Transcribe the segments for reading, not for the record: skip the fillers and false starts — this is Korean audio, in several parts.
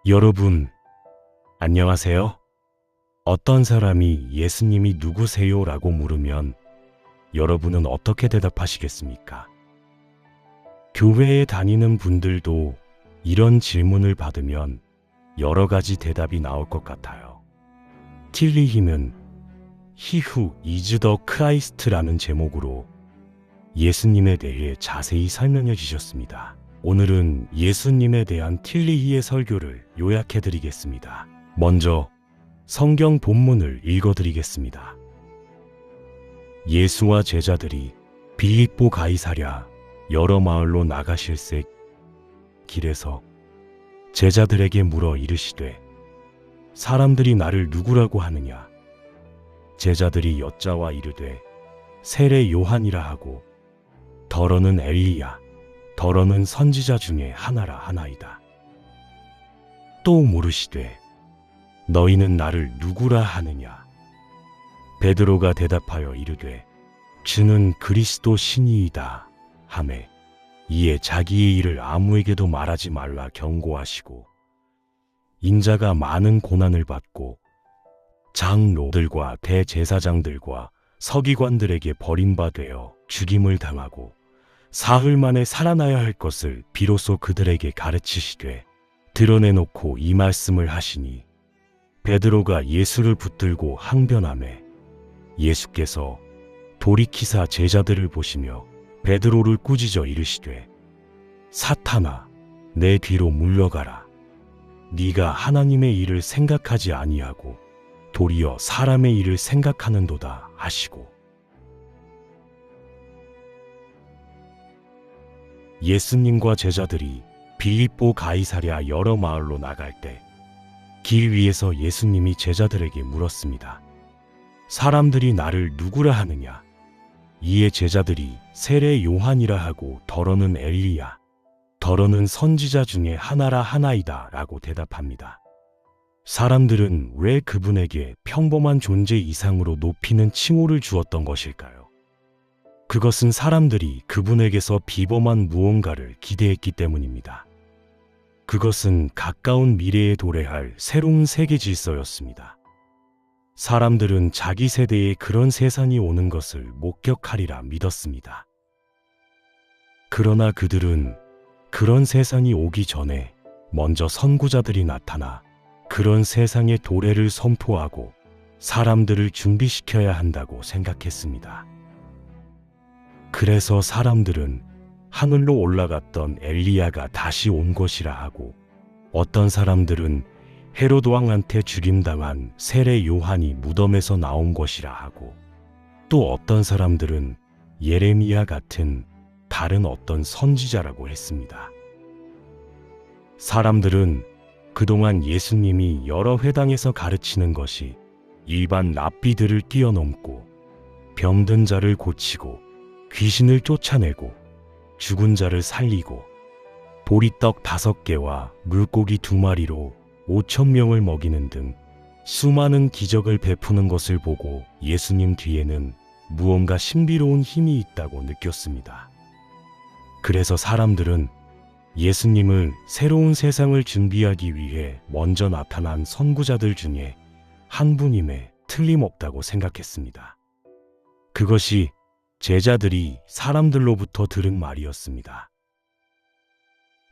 여러분, 안녕하세요. 어떤 사람이 예수님이 누구세요? 라고 물으면 여러분은 어떻게 대답하시겠습니까? 교회에 다니는 분들도 이런 질문을 받으면 여러 가지 대답이 나올 것 같아요. 틸리힘은 He who is the Christ라는 제목으로 예수님에 대해 자세히 설명해 주셨습니다. 오늘은 예수님에 대한 틸리히의 설교를 요약해 드리겠습니다. 먼저 성경 본문을 읽어 드리겠습니다. 예수와 제자들이 빌립보 가이사랴 여러 마을로 나가실새 길에서 제자들에게 물어 이르시되 사람들이 나를 누구라고 하느냐? 제자들이 여짜와 이르되 세례 요한이라 하고 더러는 엘리야 더러는 선지자 중에 하나라 하나이다. 또 물으시되 너희는 나를 누구라 하느냐? 베드로가 대답하여 이르되 주는 그리스도 신이이다 하매 이에 자기의 일을 아무에게도 말하지 말라 경고하시고 인자가 많은 고난을 받고 장로들과 대제사장들과 서기관들에게 버림받되어 죽임을 당하고 사흘 만에 살아나야 할 것을 비로소 그들에게 가르치시되 드러내놓고 이 말씀을 하시니 베드로가 예수를 붙들고 항변하매 예수께서 돌이키사 제자들을 보시며 베드로를 꾸짖어 이르시되 사탄아 내 뒤로 물러가라. 네가 하나님의 일을 생각하지 아니하고 도리어 사람의 일을 생각하는도다 하시고 예수님과 제자들이 빌립보 가이사랴 여러 마을로 나갈 때 길 위에서 예수님이 제자들에게 물었습니다. 사람들이 나를 누구라 하느냐? 이에 제자들이 세례 요한이라 하고 더러는 엘리야, 더러는 선지자 중에 하나라 하나이다 라고 대답합니다. 사람들은 왜 그분에게 평범한 존재 이상으로 높이는 칭호를 주었던 것일까요? 그것은 사람들이 그분에게서 비범한 무언가를 기대했기 때문입니다. 그것은 가까운 미래에 도래할 새로운 세계 질서였습니다. 사람들은 자기 세대에 그런 세상이 오는 것을 목격하리라 믿었습니다. 그러나 그들은 그런 세상이 오기 전에 먼저 선구자들이 나타나 그런 세상의 도래를 선포하고 사람들을 준비시켜야 한다고 생각했습니다. 그래서 사람들은 하늘로 올라갔던 엘리야가 다시 온 것이라 하고 어떤 사람들은 헤로드 왕한테 죽임당한 세례 요한이 무덤에서 나온 것이라 하고 또 어떤 사람들은 예레미야 같은 다른 어떤 선지자라고 했습니다. 사람들은 그동안 예수님이 여러 회당에서 가르치는 것이 일반 랍비들을 뛰어넘고 병든 자를 고치고 귀신을 쫓아내고 죽은 자를 살리고 보리떡 5개와 물고기 2마리로 5,000명을 먹이는 등 수많은 기적을 베푸는 것을 보고 예수님 뒤에는 무언가 신비로운 힘이 있다고 느꼈습니다. 그래서 사람들은 예수님을 새로운 세상을 준비하기 위해 먼저 나타난 선구자들 중에 한 분임에 틀림없다고 생각했습니다. 그것이 제자들이 사람들로부터 들은 말이었습니다.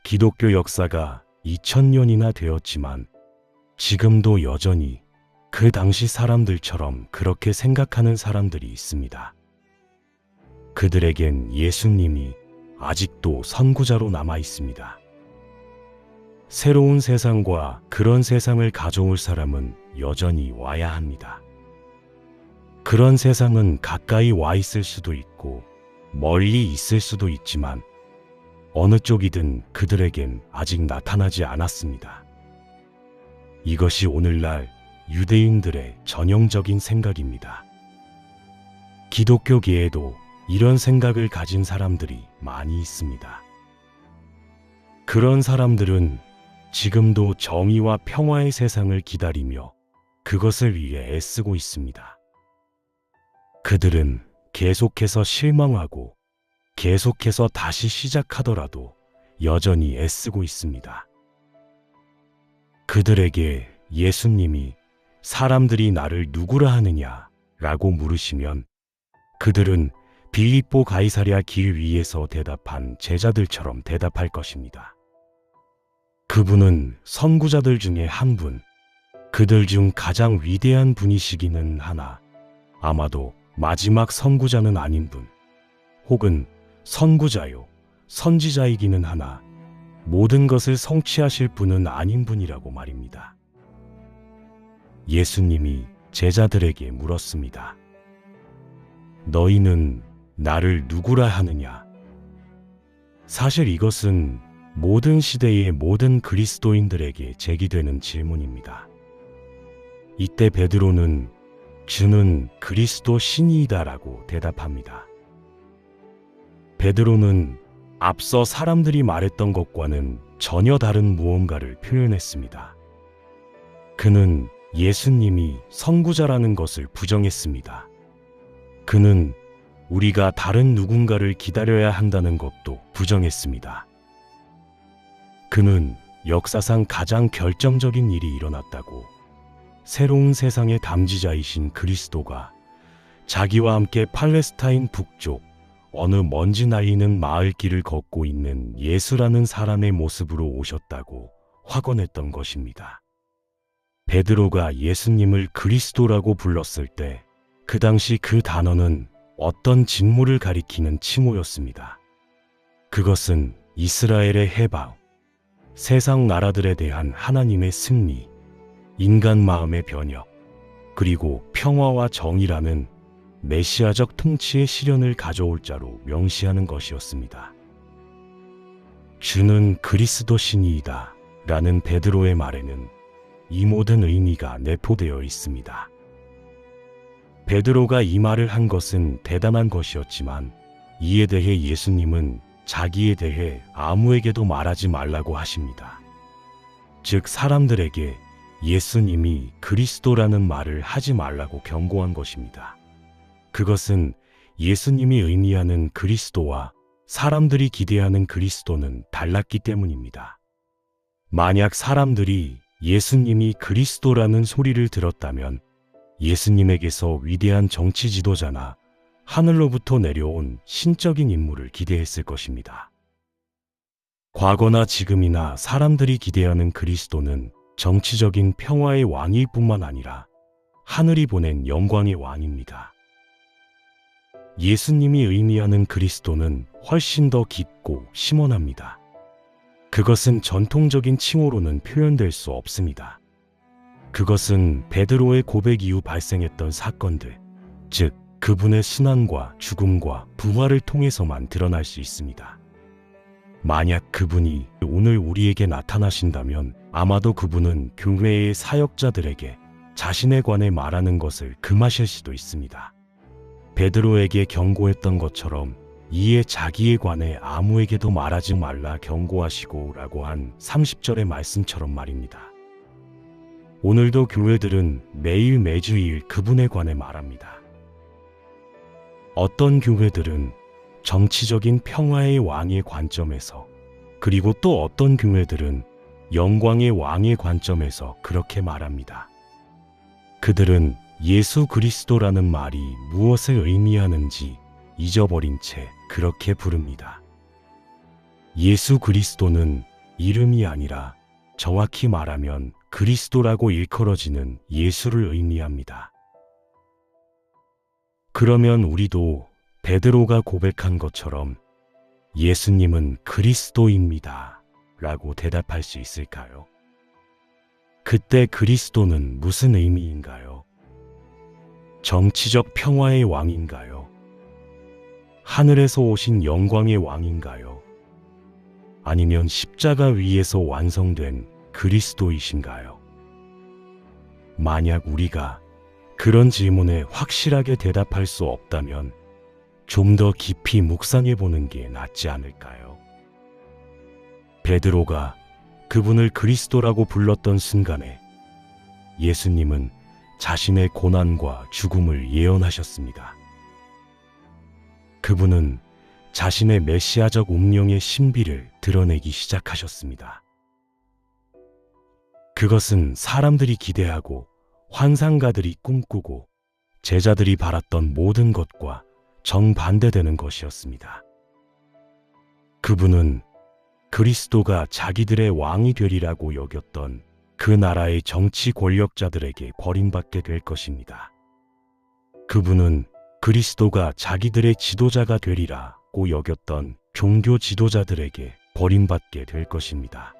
기독교 역사가 2000년이나 되었지만 지금도 여전히 그 당시 사람들처럼 그렇게 생각하는 사람들이 있습니다. 그들에겐 예수님이 아직도 선구자로 남아 있습니다. 새로운 세상과 그런 세상을 가져올 사람은 여전히 와야 합니다. 그런 세상은 가까이 와 있을 수도 있고 멀리 있을 수도 있지만 어느 쪽이든 그들에겐 아직 나타나지 않았습니다. 이것이 오늘날 유대인들의 전형적인 생각입니다. 기독교계에도 이런 생각을 가진 사람들이 많이 있습니다. 그런 사람들은 지금도 정의와 평화의 세상을 기다리며 그것을 위해 애쓰고 있습니다. 그들은 계속해서 실망하고 계속해서 다시 시작하더라도 여전히 애쓰고 있습니다. 그들에게 예수님이 사람들이 나를 누구라 하느냐 라고 물으시면 그들은 빌립보 가이사랴 길 위에서 대답한 제자들처럼 대답할 것입니다. 그분은 선구자들 중에 한 분, 그들 중 가장 위대한 분이시기는 하나 아마도 마지막 선구자는 아닌 분, 혹은 선구자요, 선지자이기는 하나 모든 것을 성취하실 분은 아닌 분이라고 말입니다. 예수님이 제자들에게 물었습니다. 너희는 나를 누구라 하느냐? 사실 이것은 모든 시대의 모든 그리스도인들에게 제기되는 질문입니다. 이때 베드로는 주는 그리스도 신이이다라고 대답합니다. 베드로는 앞서 사람들이 말했던 것과는 전혀 다른 무언가를 표현했습니다. 그는 예수님이 선구자라는 것을 부정했습니다. 그는 우리가 다른 누군가를 기다려야 한다는 것도 부정했습니다. 그는 역사상 가장 결정적인 일이 일어났다고, 새로운 세상의 담지자이신 그리스도가 자기와 함께 팔레스타인 북쪽 어느 먼지 날리는 마을길을 걷고 있는 예수라는 사람의 모습으로 오셨다고 확언했던 것입니다. 베드로가 예수님을 그리스도라고 불렀을 때 그 당시 그 단어는 어떤 직무를 가리키는 칭호였습니다. 그것은 이스라엘의 해방, 세상 나라들에 대한 하나님의 승리, 인간 마음의 변혁, 그리고 평화와 정의라는 메시아적 통치의 실현을 가져올 자로 명시하는 것이었습니다. 주는 그리스도 신이이다 라는 베드로의 말에는 이 모든 의미가 내포되어 있습니다. 베드로가 이 말을 한 것은 대단한 것이었지만 이에 대해 예수님은 자기에 대해 아무에게도 말하지 말라고 하십니다. 즉 사람들에게 예수님이 그리스도라는 말을 하지 말라고 경고한 것입니다. 그것은 예수님이 의미하는 그리스도와 사람들이 기대하는 그리스도는 달랐기 때문입니다. 만약 사람들이 예수님이 그리스도라는 소리를 들었다면 예수님에게서 위대한 정치 지도자나 하늘로부터 내려온 신적인 인물을 기대했을 것입니다. 과거나 지금이나 사람들이 기대하는 그리스도는 정치적인 평화의 왕일 뿐만 아니라 하늘이 보낸 영광의 왕입니다. 예수님이 의미하는 그리스도는 훨씬 더 깊고 심원합니다. 그것은 전통적인 칭호로는 표현될 수 없습니다. 그것은 베드로의 고백 이후 발생했던 사건들, 즉 그분의 순환과 죽음과 부활을 통해서만 드러날 수 있습니다. 만약 그분이 오늘 우리에게 나타나신다면 아마도 그분은 교회의 사역자들에게 자신에 관해 말하는 것을 금하실 수도 있습니다. 베드로에게 경고했던 것처럼 이에 자기에 관해 아무에게도 말하지 말라 경고하시고 라고 한 30절의 말씀처럼 말입니다. 오늘도 교회들은 매일 매주일 그분에 관해 말합니다. 어떤 교회들은 정치적인 평화의 왕의 관점에서, 그리고 또 어떤 교회들은 영광의 왕의 관점에서 그렇게 말합니다. 그들은 예수 그리스도라는 말이 무엇을 의미하는지 잊어버린 채 그렇게 부릅니다. 예수 그리스도는 이름이 아니라 정확히 말하면 그리스도라고 일컬어지는 예수를 의미합니다. 그러면 우리도 베드로가 고백한 것처럼 예수님은 그리스도입니다 라고 대답할 수 있을까요? 그때 그리스도는 무슨 의미인가요? 정치적 평화의 왕인가요? 하늘에서 오신 영광의 왕인가요? 아니면 십자가 위에서 완성된 그리스도이신가요? 만약 우리가 그런 질문에 확실하게 대답할 수 없다면 좀 더 깊이 묵상해 보는 게 낫지 않을까요? 베드로가 그분을 그리스도라고 불렀던 순간에 예수님은 자신의 고난과 죽음을 예언하셨습니다. 그분은 자신의 메시아적 운명의 신비를 드러내기 시작하셨습니다. 그것은 사람들이 기대하고 환상가들이 꿈꾸고 제자들이 바랐던 모든 것과 정반대되는 것이었습니다. 그분은 그리스도가 자기들의 왕이 되리라고 여겼던 그 나라의 정치 권력자들에게 버림받게 될 것입니다. 그분은 그리스도가 자기들의 지도자가 되리라고 여겼던 종교 지도자들에게 버림받게 될 것입니다.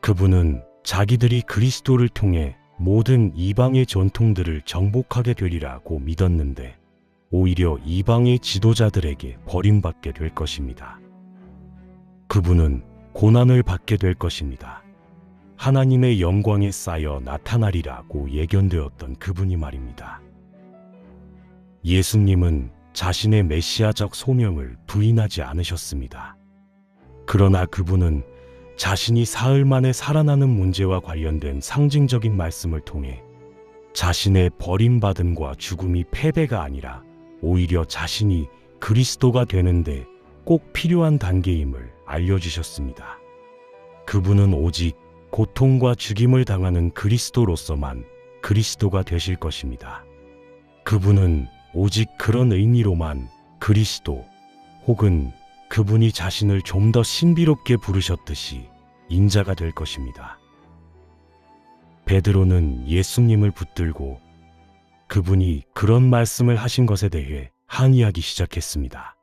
그분은 자기들이 그리스도를 통해 모든 이방의 전통들을 정복하게 되리라고 믿었는데 오히려 이방의 지도자들에게 버림받게 될 것입니다. 그분은 고난을 받게 될 것입니다. 하나님의 영광에 쌓여 나타나리라고 예견되었던 그분이 말입니다. 예수님은 자신의 메시아적 소명을 부인하지 않으셨습니다. 그러나 그분은 자신이 사흘 만에 살아나는 문제와 관련된 상징적인 말씀을 통해 자신의 버림받음과 죽음이 패배가 아니라 오히려 자신이 그리스도가 되는데 꼭 필요한 단계임을 알려주셨습니다. 그분은 오직 고통과 죽임을 당하는 그리스도로서만 그리스도가 되실 것입니다. 그분은 오직 그런 의미로만 그리스도 혹은 그분이 자신을 좀 더 신비롭게 부르셨듯이 인자가 될 것입니다. 베드로는 예수님을 붙들고 그분이 그런 말씀을 하신 것에 대해 항의하기 시작했습니다.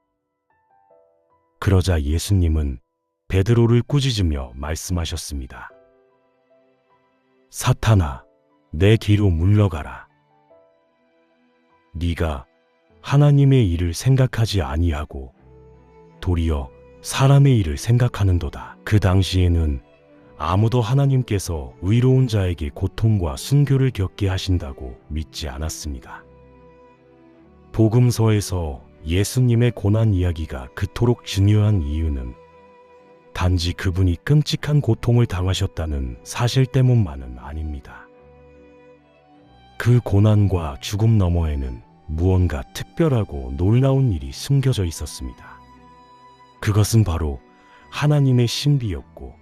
그러자 예수님은 베드로를 꾸짖으며 말씀하셨습니다. 사탄아, 내 뒤로 물러가라. 네가 하나님의 일을 생각하지 아니하고 도리어 사람의 일을 생각하는도다. 그 당시에는 아무도 하나님께서 의로운 자에게 고통과 순교를 겪게 하신다고 믿지 않았습니다. 복음서에서 예수님의 고난 이야기가 그토록 중요한 이유는 단지 그분이 끔찍한 고통을 당하셨다는 사실 때문만은 아닙니다. 그 고난과 죽음 너머에는 무언가 특별하고 놀라운 일이 숨겨져 있었습니다. 그것은 바로 하나님의 신비였고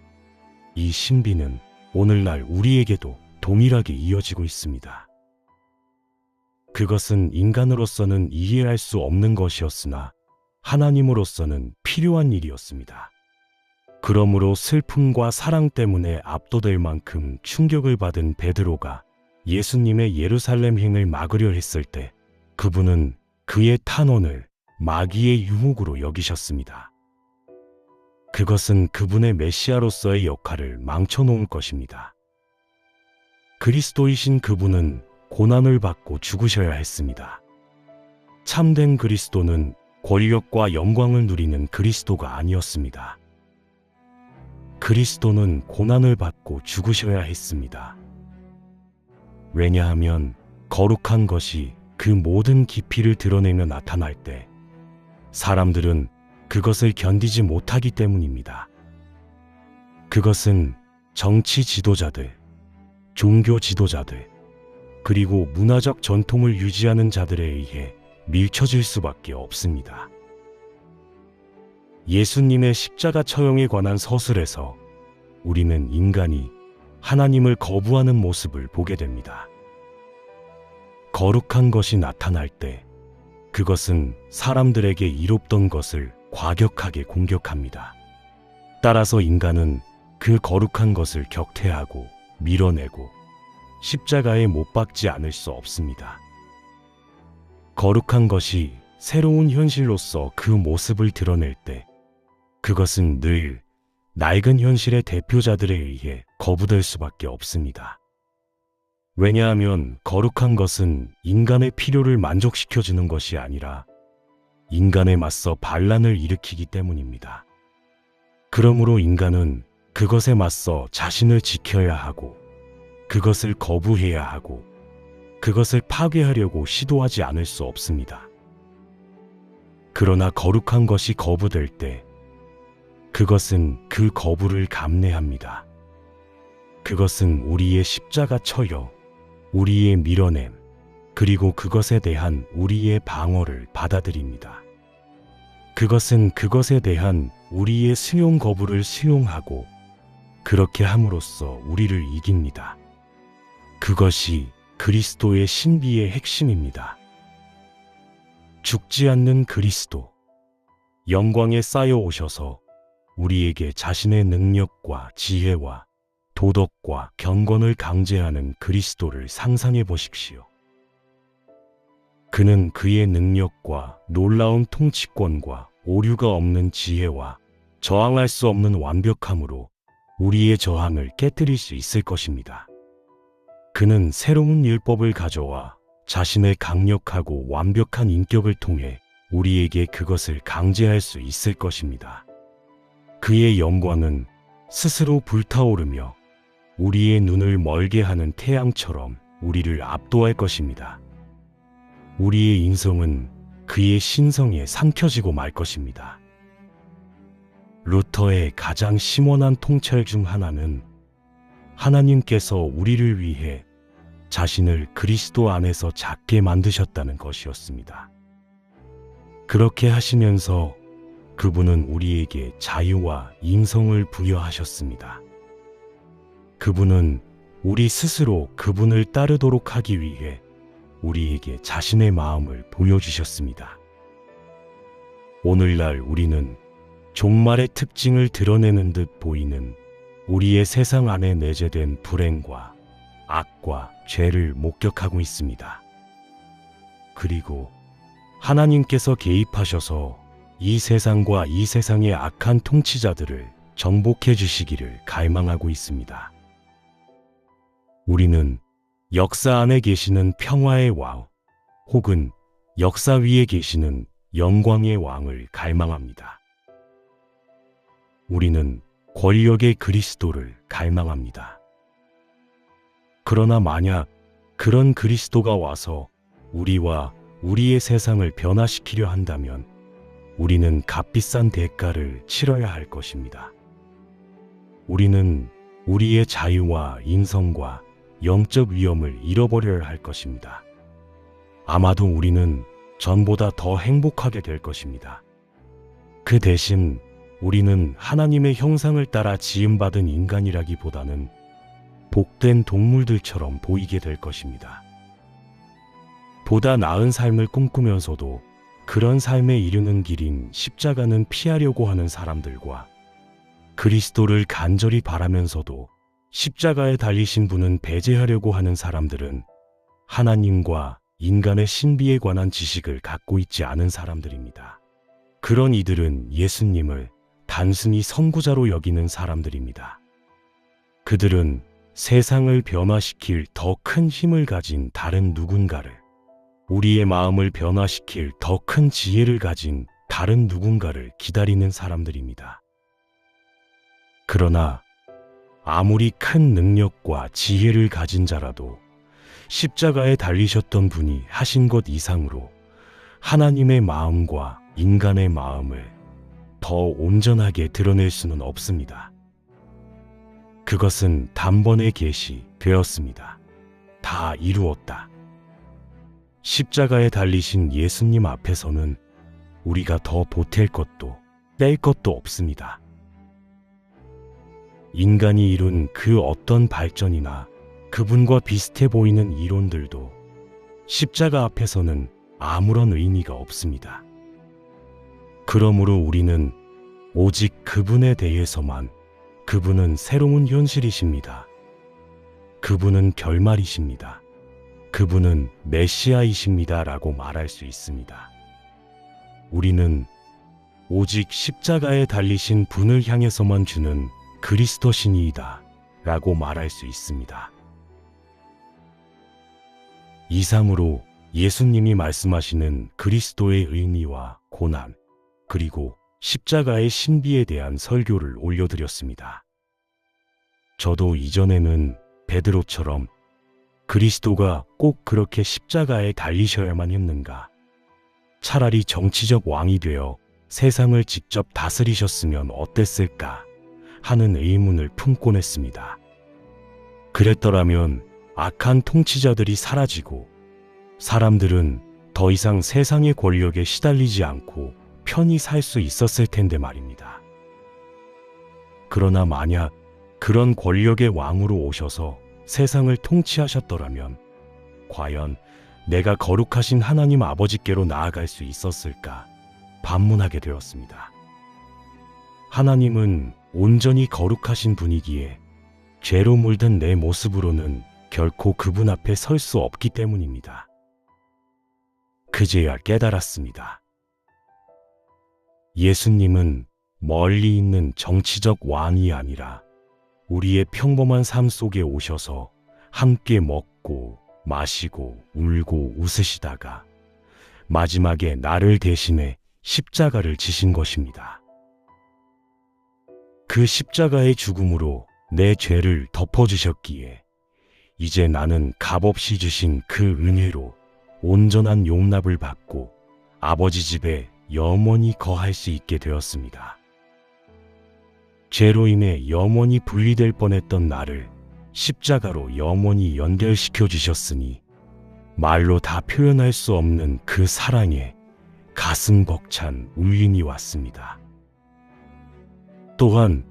이 신비는 오늘날 우리에게도 동일하게 이어지고 있습니다. 그것은 인간으로서는 이해할 수 없는 것이었으나 하나님으로서는 필요한 일이었습니다. 그러므로 슬픔과 사랑 때문에 압도될 만큼 충격을 받은 베드로가 예수님의 예루살렘 행을 막으려 했을 때 그분은 그의 탄원을 마귀의 유혹으로 여기셨습니다. 그것은 그분의 메시아로서의 역할을 망쳐놓을 것입니다. 그리스도이신 그분은 고난을 받고 죽으셔야 했습니다. 참된 그리스도는 권력과 영광을 누리는 그리스도가 아니었습니다. 그리스도는 고난을 받고 죽으셔야 했습니다. 왜냐하면 거룩한 것이 그 모든 깊이를 드러내며 나타날 때 사람들은 그것을 견디지 못하기 때문입니다. 그것은 정치 지도자들, 종교 지도자들, 그리고 문화적 전통을 유지하는 자들에 의해 밀쳐질 수밖에 없습니다. 예수님의 십자가 처형에 관한 서술에서 우리는 인간이 하나님을 거부하는 모습을 보게 됩니다. 거룩한 것이 나타날 때 그것은 사람들에게 이롭던 것을 과격하게 공격합니다. 따라서 인간은 그 거룩한 것을 격퇴하고 밀어내고 십자가에 못 박지 않을 수 없습니다. 거룩한 것이 새로운 현실로서 그 모습을 드러낼 때 그것은 늘 낡은 현실의 대표자들에 의해 거부될 수밖에 없습니다. 왜냐하면 거룩한 것은 인간의 필요를 만족시켜주는 것이 아니라 인간에 맞서 반란을 일으키기 때문입니다. 그러므로 인간은 그것에 맞서 자신을 지켜야 하고 그것을 거부해야 하고 그것을 파괴하려고 시도하지 않을 수 없습니다. 그러나 거룩한 것이 거부될 때 그것은 그 거부를 감내합니다. 그것은 우리의 십자가 처여, 우리의 밀어냄, 그리고 그것에 대한 우리의 방어를 받아들입니다. 그것은 그것에 대한 우리의 수용 거부를 수용하고 그렇게 함으로써 우리를 이깁니다. 그것이 그리스도의 신비의 핵심입니다. 죽지 않는 그리스도, 영광에 쌓여 오셔서 우리에게 자신의 능력과 지혜와 도덕과 경건을 강제하는 그리스도를 상상해 보십시오. 그는 그의 능력과 놀라운 통치권과 오류가 없는 지혜와 저항할 수 없는 완벽함으로 우리의 저항을 깨뜨릴 수 있을 것입니다. 그는 새로운 율법을 가져와 자신의 강력하고 완벽한 인격을 통해 우리에게 그것을 강제할 수 있을 것입니다. 그의 영광은 스스로 불타오르며 우리의 눈을 멀게 하는 태양처럼 우리를 압도할 것입니다. 우리의 인성은 그의 신성에 삼켜지고 말 것입니다. 루터의 가장 심원한 통찰 중 하나는 하나님께서 우리를 위해 자신을 그리스도 안에서 작게 만드셨다는 것이었습니다. 그렇게 하시면서 그분은 우리에게 자유와 인성을 부여하셨습니다. 그분은 우리 스스로 그분을 따르도록 하기 위해 우리에게 자신의 마음을 보여주셨습니다. 오늘날 우리는 종말의 특징을 드러내는 듯 보이는 우리의 세상 안에 내재된 불행과 악과 죄를 목격하고 있습니다. 그리고 하나님께서 개입하셔서 이 세상과 이 세상의 악한 통치자들을 정복해 주시기를 갈망하고 있습니다. 우리는 역사 안에 계시는 평화의 왕, 혹은 역사 위에 계시는 영광의 왕을 갈망합니다. 우리는 권력의 그리스도를 갈망합니다. 그러나 만약 그런 그리스도가 와서 우리와 우리의 세상을 변화시키려 한다면 우리는 값비싼 대가를 치러야 할 것입니다. 우리는 우리의 자유와 인성과 영적 위엄을 잃어버려야 할 것입니다. 아마도 우리는 전보다 더 행복하게 될 것입니다. 그 대신 우리는 하나님의 형상을 따라 지음받은 인간이라기보다는 복된 동물들처럼 보이게 될 것입니다. 보다 나은 삶을 꿈꾸면서도 그런 삶에 이르는 길인 십자가는 피하려고 하는 사람들과 그리스도를 간절히 바라면서도 십자가에 달리신 분은 배제하려고 하는 사람들은 하나님과 인간의 신비에 관한 지식을 갖고 있지 않은 사람들입니다. 그런 이들은 예수님을 단순히 선구자로 여기는 사람들입니다. 그들은 세상을 변화시킬 더 큰 힘을 가진 다른 누군가를, 우리의 마음을 변화시킬 더 큰 지혜를 가진 다른 누군가를 기다리는 사람들입니다. 그러나 아무리 큰 능력과 지혜를 가진 자라도 십자가에 달리셨던 분이 하신 것 이상으로 하나님의 마음과 인간의 마음을 더 온전하게 드러낼 수는 없습니다. 그것은 단번에 계시되었습니다. 다 이루었다. 십자가에 달리신 예수님 앞에서는 우리가 더 보탤 것도 뺄 것도 없습니다. 인간이 이룬 그 어떤 발전이나 그분과 비슷해 보이는 이론들도 십자가 앞에서는 아무런 의미가 없습니다. 그러므로 우리는 오직 그분에 대해서만, 그분은 새로운 현실이십니다. 그분은 결말이십니다. 그분은 메시아이십니다 라고 말할 수 있습니다. 우리는 오직 십자가에 달리신 분을 향해서만 주는 그리스도신이이다 라고 말할 수 있습니다. 이상으로 예수님이 말씀하시는 그리스도의 의미와 고난, 그리고 십자가의 신비에 대한 설교를 올려드렸습니다. 저도 이전에는 베드로처럼 그리스도가 꼭 그렇게 십자가에 달리셔야만 했는가? 차라리 정치적 왕이 되어 세상을 직접 다스리셨으면 어땠을까? 하는 의문을 품곤 했습니다. 그랬더라면 악한 통치자들이 사라지고 사람들은 더 이상 세상의 권력에 시달리지 않고 편히 살 수 있었을 텐데 말입니다. 그러나 만약 그런 권력의 왕으로 오셔서 세상을 통치하셨더라면 과연 내가 거룩하신 하나님 아버지께로 나아갈 수 있었을까 반문하게 되었습니다. 하나님은 온전히 거룩하신 분이기에 죄로 물든 내 모습으로는 결코 그분 앞에 설 수 없기 때문입니다. 그제야 깨달았습니다. 예수님은 멀리 있는 정치적 왕이 아니라 우리의 평범한 삶 속에 오셔서 함께 먹고 마시고 울고 웃으시다가 마지막에 나를 대신해 십자가를 지신 것입니다. 그 십자가의 죽음으로 내 죄를 덮어주셨기에 이제 나는 값없이 주신 그 은혜로 온전한 용납을 받고 아버지 집에 영원히 거할 수 있게 되었습니다. 죄로 인해 영원히 분리될 뻔했던 나를 십자가로 영원히 연결시켜 주셨으니 말로 다 표현할 수 없는 그 사랑에 가슴 벅찬 울림이 왔습니다. 또한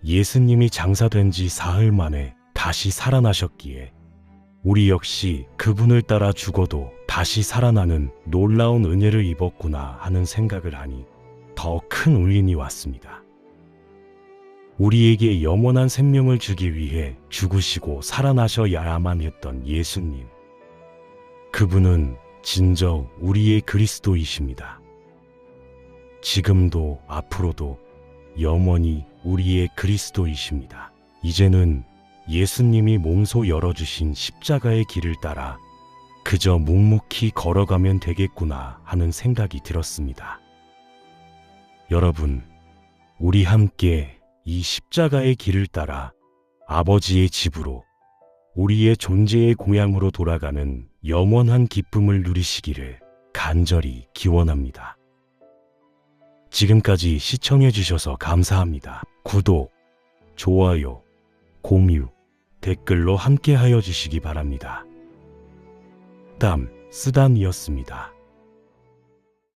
예수님이 장사된 지 사흘 만에 다시 살아나셨기에 우리 역시 그분을 따라 죽어도 다시 살아나는 놀라운 은혜를 입었구나 하는 생각을 하니 더 큰 울림이 왔습니다. 우리에게 영원한 생명을 주기 위해 죽으시고 살아나셔야만 했던 예수님. 그분은 진정 우리의 그리스도이십니다. 지금도 앞으로도 영원히 우리의 그리스도이십니다. 이제는 예수님이 몸소 열어주신 십자가의 길을 따라 그저 묵묵히 걸어가면 되겠구나 하는 생각이 들었습니다. 여러분, 우리 함께 이 십자가의 길을 따라 아버지의 집으로 우리의 존재의 고향으로 돌아가는 영원한 기쁨을 누리시기를 간절히 기원합니다. 지금까지 시청해 주셔서 감사합니다. 구독, 좋아요, 공유, 댓글로 함께 하여 주시기 바랍니다. 쓰담이었습니다.